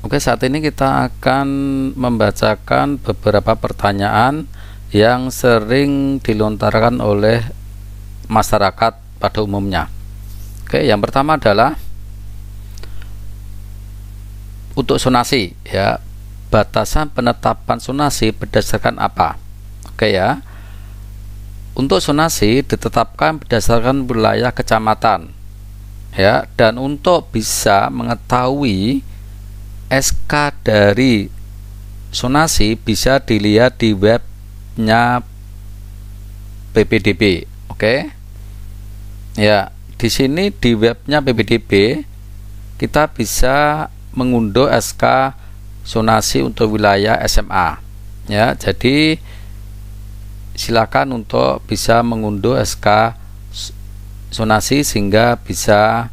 Oke, saat ini kita akan membacakan beberapa pertanyaan yang sering dilontarkan oleh masyarakat pada umumnya. Oke, yang pertama adalah untuk sonasi, ya, batasan penetapan sonasi berdasarkan apa? Oke ya, untuk sonasi ditetapkan berdasarkan wilayah kecamatan, ya, dan untuk bisa mengetahui SK dari sonasi bisa dilihat di webnya PPDB. Oke, ya, di sini di webnya PPDB kita bisa mengunduh SK sonasi untuk wilayah SMA, ya. Jadi silakan untuk bisa mengunduh SK sonasi sehingga bisa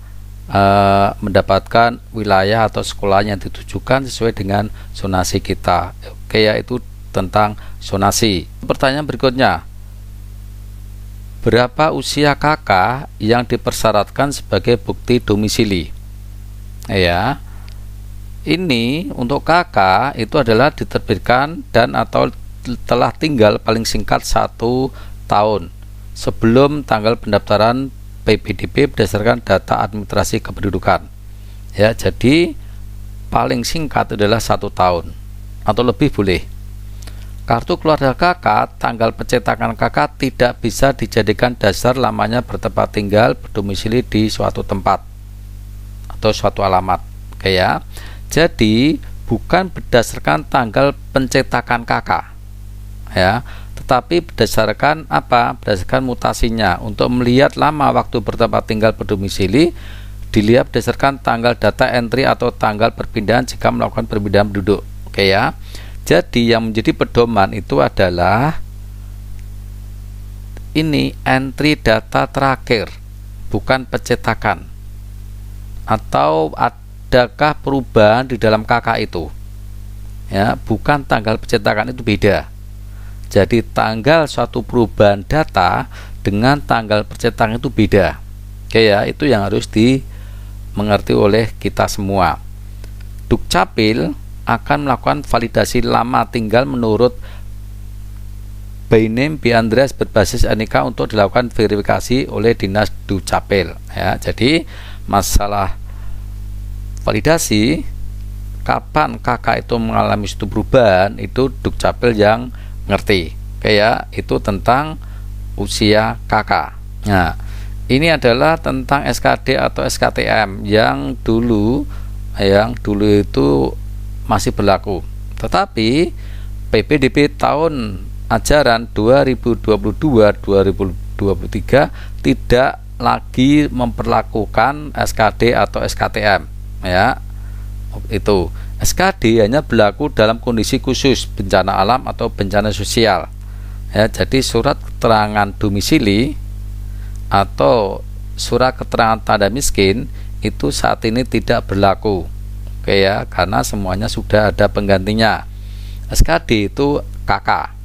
mendapatkan wilayah atau sekolah yang ditujukan sesuai dengan sonasi kita. Oke, yaitu tentang sonasi. Pertanyaan berikutnya, berapa usia kakak yang dipersyaratkan sebagai bukti domisili? Ya, ini untuk kakak itu adalah diterbitkan dan atau telah tinggal paling singkat 1 tahun sebelum tanggal pendaftaran PPDB berdasarkan data administrasi kependudukan, ya. Jadi paling singkat adalah 1 tahun atau lebih boleh. Kartu keluarga kakak, tanggal pencetakan kakak tidak bisa dijadikan dasar lamanya bertempat tinggal berdomisili di suatu tempat atau suatu alamat. Oke ya, jadi bukan berdasarkan tanggal pencetakan kakak, ya, tetapi berdasarkan apa? Berdasarkan mutasinya. Untuk melihat lama waktu bertempat tinggal berdomisili, dilihat berdasarkan tanggal data entry atau tanggal perpindahan jika melakukan perpindahan penduduk. Oke ya. Jadi yang menjadi pedoman itu adalah ini entry data terakhir, bukan pencetakan. Atau adakah perubahan di dalam kakak itu? Ya, bukan tanggal pencetakan, itu beda. Jadi tanggal suatu perubahan data dengan tanggal pencetakan itu beda. Oke ya, itu yang harus dimengerti oleh kita semua. Dukcapil akan melakukan validasi lama tinggal menurut by name by address berbasis NIK untuk dilakukan verifikasi oleh Dinas Dukcapil, ya. Jadi masalah validasi kapan kakak itu mengalami suatu perubahan itu Dukcapil yang ngerti. Oke ya, itu tentang usia kakak. Nah, ini adalah tentang SKD atau SKTM yang dulu itu masih berlaku. Tetapi PPDB tahun ajaran 2022-2023 tidak lagi memperlakukan SKD atau SKTM, ya. Itu SKD hanya berlaku dalam kondisi khusus bencana alam atau bencana sosial, ya. Jadi surat keterangan domisili atau surat keterangan tanda miskin itu saat ini tidak berlaku. Oke ya, karena semuanya sudah ada penggantinya. SKD itu KK,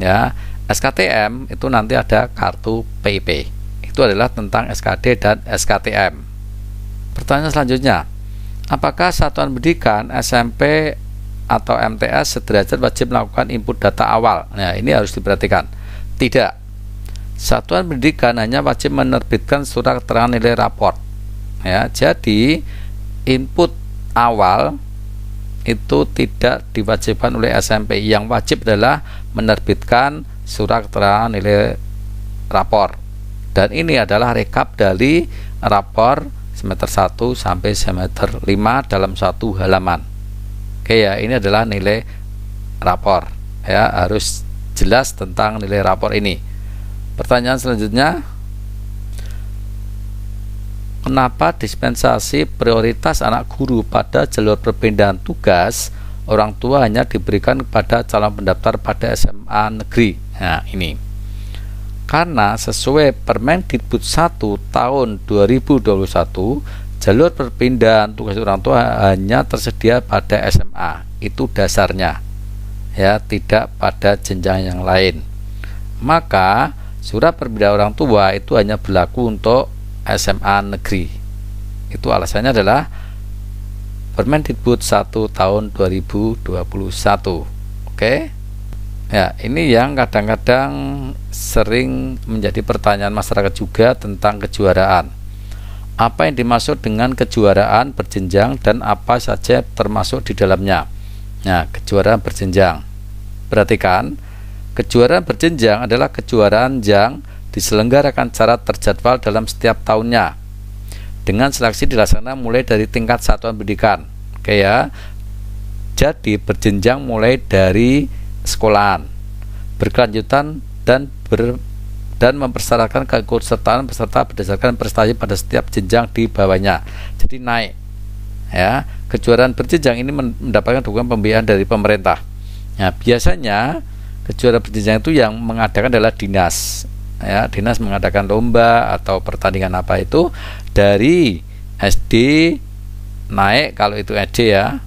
ya. SKTM itu nanti ada kartu PIP. Itu adalah tentang SKD dan SKTM. Pertanyaan selanjutnya, apakah satuan pendidikan SMP atau MTS sederajat wajib melakukan input data awal? Nah, ini harus diperhatikan. Tidak. Satuan pendidikan hanya wajib menerbitkan surat keterangan nilai raport, ya. Jadi input awal itu tidak diwajibkan oleh SMP. Yang wajib adalah menerbitkan surat keterangan nilai rapor. Dan ini adalah rekap dari rapor semester 1 sampai semester 5 dalam satu halaman. Oke ya, ini adalah nilai rapor, ya, harus jelas tentang nilai rapor ini. Pertanyaan selanjutnya, kenapa dispensasi prioritas anak guru pada jalur perpindahan tugas orang tua hanya diberikan kepada calon pendaftar pada SMA negeri? Nah, ini karena sesuai Permendikbud 1 tahun 2021, jalur perpindahan tugas orang tua hanya tersedia pada SMA. Itu dasarnya, ya, tidak pada jenjang yang lain. Maka surat perpindahan orang tua itu hanya berlaku untuk SMA negeri. Itu alasannya adalah Permendikbud 1 tahun 2021. Oke. Ya, ini yang kadang-kadang sering menjadi pertanyaan masyarakat juga tentang kejuaraan. Apa yang dimaksud dengan kejuaraan berjenjang dan apa saja termasuk di dalamnya? Nah, kejuaraan berjenjang. Perhatikan, kejuaraan berjenjang adalah kejuaraan yang diselenggarakan secara terjadwal dalam setiap tahunnya dengan seleksi dilaksanakan mulai dari tingkat satuan pendidikan. Oke ya. Jadi berjenjang mulai dari sekolahan, berkelanjutan dan mempersyaratkan keikutsertaan peserta berdasarkan prestasi pada setiap jenjang di bawahnya. Jadi naik. Ya, kejuaraan berjenjang ini mendapatkan dukungan pembiayaan dari pemerintah. Nah, biasanya kejuaraan berjenjang itu yang mengadakan adalah dinas. Ya, dinas mengadakan lomba atau pertandingan apa itu dari SD naik, kalau itu SD ya,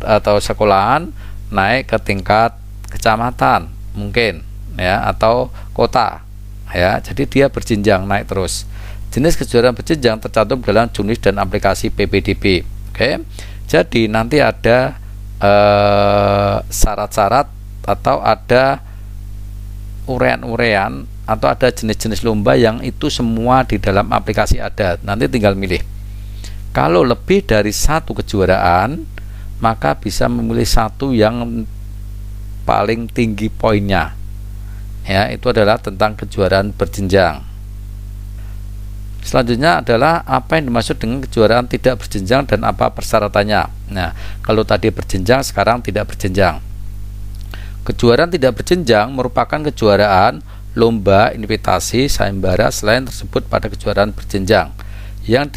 atau sekolahan naik ke tingkat kecamatan mungkin ya, atau kota ya. Jadi dia berjenjang naik terus. Jenis kejuaraan berjenjang tercantum dalam jurnis dan aplikasi PPDB. Oke. Jadi nanti ada syarat-syarat atau ada urean-urean atau ada jenis-jenis lomba yang itu semua di dalam aplikasi ada. Nanti tinggal milih. Kalau lebih dari satu kejuaraan, maka bisa memilih satu yang paling tinggi poinnya. Ya, itu adalah tentang kejuaraan berjenjang. Selanjutnya adalah apa yang dimaksud dengan kejuaraan tidak berjenjang dan apa persyaratannya. Nah, kalau tadi berjenjang, sekarang tidak berjenjang. Kejuaraan tidak berjenjang merupakan kejuaraan lomba, invitasi, sayembara selain tersebut pada kejuaraan berjenjang yang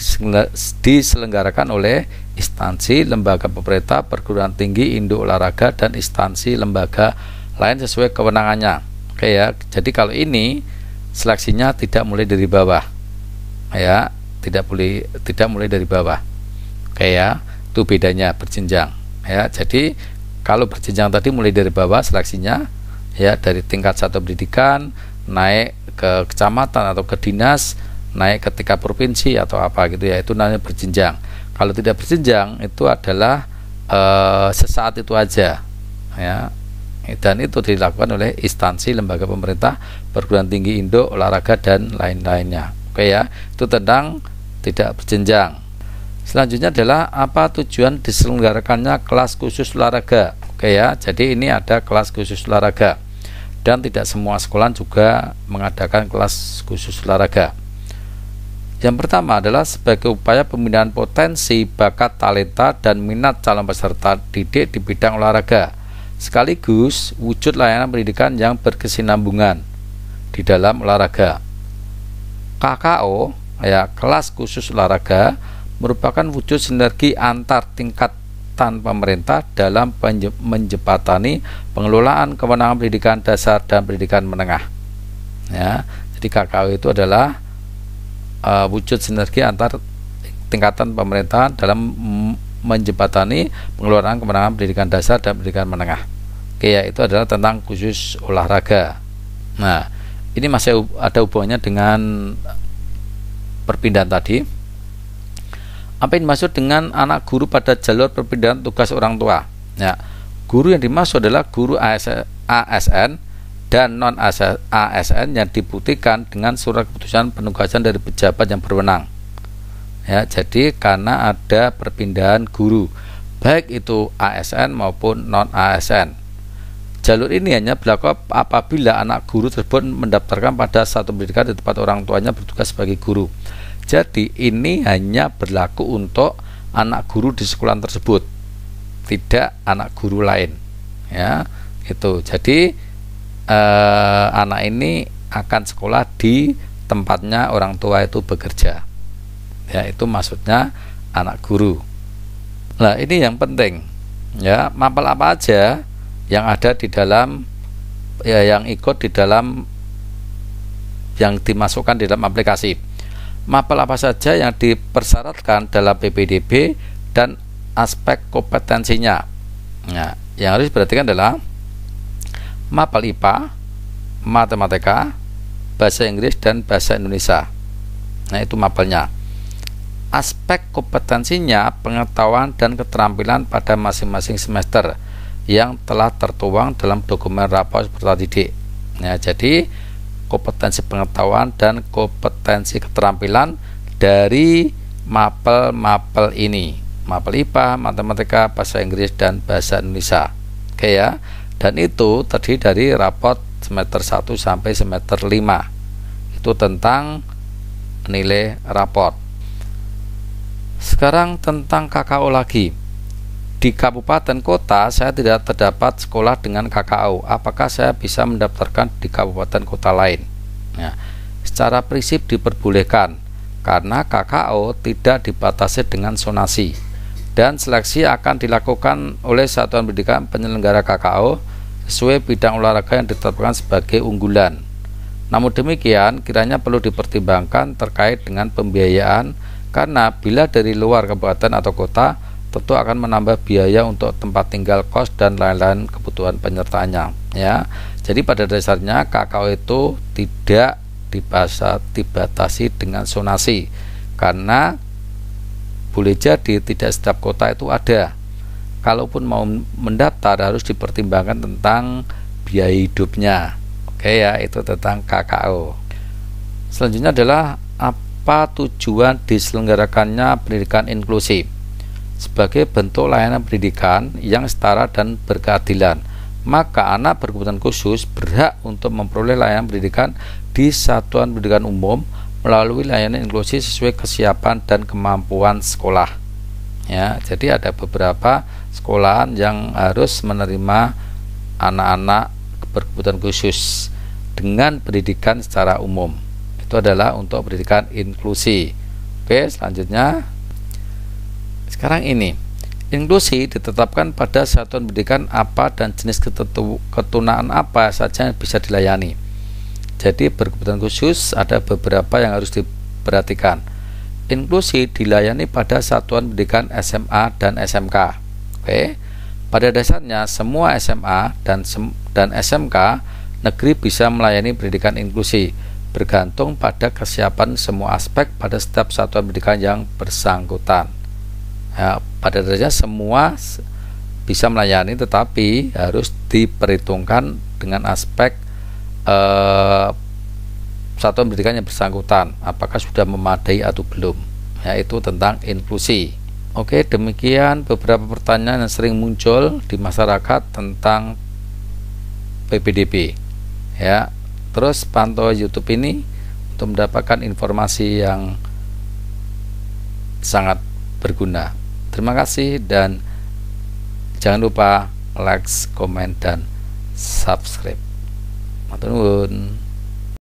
diselenggarakan oleh instansi, lembaga pemerintah, perguruan tinggi, induk olahraga, dan instansi lembaga lain sesuai kewenangannya. Oke ya, jadi kalau ini seleksinya tidak mulai dari bawah, ya, tidak mulai dari bawah. Oke ya, itu bedanya berjenjang. Ya, jadi kalau berjenjang tadi mulai dari bawah seleksinya, ya, dari tingkat satu pendidikan naik ke kecamatan atau ke dinas, naik ke tingkat provinsi atau apa gitu ya, itu namanya berjenjang. Kalau tidak berjenjang itu adalah sesaat itu aja ya, dan itu dilakukan oleh instansi, lembaga pemerintah, perguruan tinggi, induk olahraga, dan lain-lainnya. Oke ya, itu tentang tidak berjenjang. Selanjutnya adalah apa tujuan diselenggarakannya kelas khusus olahraga. Oke ya, jadi ini ada kelas khusus olahraga dan tidak semua sekolah juga mengadakan kelas khusus olahraga. Yang pertama adalah sebagai upaya pembinaan potensi, bakat, talenta, dan minat calon peserta didik di bidang olahraga, sekaligus wujud layanan pendidikan yang berkesinambungan di dalam olahraga. KKO, ya, kelas khusus olahraga, merupakan wujud sinergi antar tingkatan pemerintah dalam menjembatani pengelolaan kewenangan pendidikan dasar dan pendidikan menengah. Ya, jadi KKO itu adalah wujud sinergi antar tingkatan pemerintahan dalam menjembatani pengelolaan kewenangan pendidikan dasar dan pendidikan menengah. Oke ya, itu adalah tentang khusus olahraga. Nah, ini masih ada hubungannya dengan perpindahan tadi. Apa yang dimaksud dengan anak guru pada jalur perpindahan tugas orang tua? Ya, guru yang dimaksud adalah guru ASN dan non ASN yang dibuktikan dengan surat keputusan penugasan dari pejabat yang berwenang. Ya, jadi karena ada perpindahan guru, baik itu ASN maupun non ASN. Jalur ini hanya berlaku apabila anak guru tersebut mendaftarkan pada satu pendidikan di tempat orang tuanya bertugas sebagai guru. Jadi ini hanya berlaku untuk anak guru di sekolah tersebut, tidak anak guru lain. Ya, itu. Jadi anak ini akan sekolah di tempatnya orang tua itu bekerja. Ya, itu maksudnya anak guru. Nah, ini yang penting. Ya, mapel apa aja yang ada di dalam, ya, yang ikut di dalam, yang dimasukkan di dalam aplikasi. Mapel apa saja yang dipersyaratkan dalam PPDB dan aspek kompetensinya. Nah, yang harus diperhatikan adalah mapel IPA, matematika, bahasa Inggris, dan bahasa Indonesia. Nah, itu mapelnya. aspek kompetensinya, pengetahuan dan keterampilan pada masing-masing semester yang telah tertuang dalam dokumen rapor peserta didik. Ya, jadi kompetensi pengetahuan dan kompetensi keterampilan dari mapel-mapel ini, mapel IPA, matematika, bahasa Inggris dan bahasa Indonesia. Oke ya. Dan itu terdiri dari raport semester 1 sampai semester 5. Itu tentang nilai raport. Sekarang tentang KKO lagi. Di kabupaten kota saya tidak terdapat sekolah dengan KKO. Apakah saya bisa mendaftarkan di kabupaten kota lain? Ya, secara prinsip diperbolehkan karena KKO tidak dibatasi dengan zonasi dan seleksi akan dilakukan oleh satuan pendidikan penyelenggara KKO sesuai bidang olahraga yang ditetapkan sebagai unggulan. Namun demikian, kiranya perlu dipertimbangkan terkait dengan pembiayaan karena bila dari luar kabupaten atau kota tentu akan menambah biaya untuk tempat tinggal, kos dan lain-lain kebutuhan penyertaannya. Ya, jadi pada dasarnya KKO itu tidak dibatasi dengan zonasi karena boleh jadi tidak setiap kota itu ada. Kalaupun mau mendaftar harus dipertimbangkan tentang biaya hidupnya. Oke ya, itu tentang KKO. Selanjutnya adalah apa tujuan diselenggarakannya pendidikan inklusi? Sebagai bentuk layanan pendidikan yang setara dan berkeadilan, maka anak berkebutuhan khusus berhak untuk memperoleh layanan pendidikan di satuan pendidikan umum melalui layanan inklusi sesuai kesiapan dan kemampuan sekolah. Ya, jadi ada beberapa sekolahan yang harus menerima anak-anak berkebutuhan khusus dengan pendidikan secara umum. Itu adalah untuk pendidikan inklusi. Oke, selanjutnya sekarang ini, inklusi ditetapkan pada satuan pendidikan apa dan jenis ketunaan apa saja yang bisa dilayani. Jadi berkebutuhan khusus ada beberapa yang harus diperhatikan. Inklusi dilayani pada satuan pendidikan SMA dan SMK. Oke. Pada dasarnya semua SMA dan SMK negeri bisa melayani pendidikan inklusi bergantung pada kesiapan semua aspek pada setiap satuan pendidikan yang bersangkutan. Ya, pada dasarnya semua bisa melayani tetapi harus diperhitungkan dengan aspek satuan pendidikan yang bersangkutan apakah sudah memadai atau belum. Yaitu tentang inklusi. Oke, demikian beberapa pertanyaan yang sering muncul di masyarakat tentang PPDB. Ya, terus pantau YouTube ini untuk mendapatkan informasi yang sangat berguna. Terima kasih dan jangan lupa like, komen dan subscribe. Matur nuwun.